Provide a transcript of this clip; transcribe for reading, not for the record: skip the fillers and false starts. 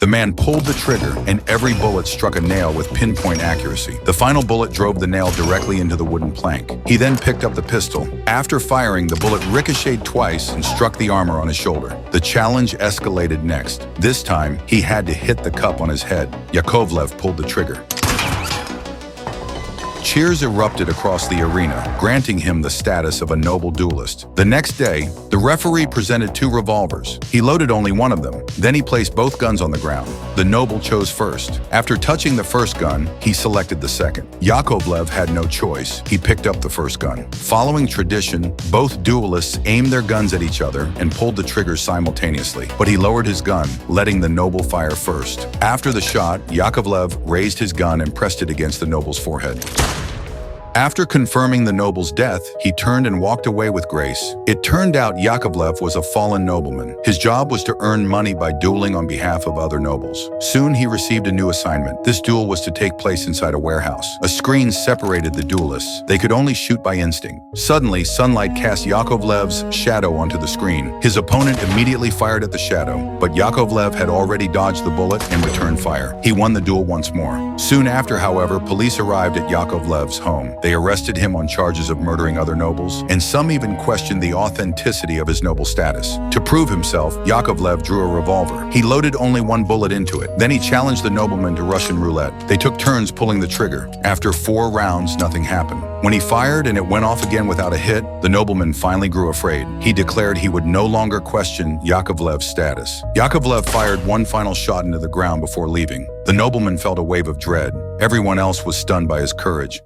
The man pulled the trigger, and every bullet struck a nail with pinpoint accuracy. The final bullet drove the nail directly into the wooden plank. He then picked up the pistol. After firing, the bullet ricocheted twice and struck the armor on his shoulder. The challenge escalated next. This time, he had to hit the cup on his head. Yakovlev pulled the trigger. Cheers erupted across the arena, granting him the status of a noble duelist. The next day, the referee presented 2 revolvers. He loaded only one of them. Then he placed both guns on the ground. The noble chose first. After touching the first gun, he selected the second. Yakovlev had no choice. He picked up the first gun. Following tradition, both duelists aimed their guns at each other and pulled the triggers simultaneously. But he lowered his gun, letting the noble fire first. After the shot, Yakovlev raised his gun and pressed it against the noble's forehead. After confirming the noble's death, he turned and walked away with grace. It turned out Yakovlev was a fallen nobleman. His job was to earn money by dueling on behalf of other nobles. Soon he received a new assignment. This duel was to take place inside a warehouse. A screen separated the duelists. They could only shoot by instinct. Suddenly, sunlight cast Yakovlev's shadow onto the screen. His opponent immediately fired at the shadow, but Yakovlev had already dodged the bullet and returned fire. He won the duel once more. Soon after, however, police arrived at Yakovlev's home. They arrested him on charges of murdering other nobles, and some even questioned the authenticity of his noble status. To prove himself, Yakovlev drew a revolver. He loaded only one bullet into it. Then he challenged the nobleman to Russian roulette. They took turns pulling the trigger. After 4 rounds, nothing happened. When he fired and it went off again without a hit, the nobleman finally grew afraid. He declared he would no longer question Yakovlev's status. Yakovlev fired one final shot into the ground before leaving. The nobleman felt a wave of dread. Everyone else was stunned by his courage.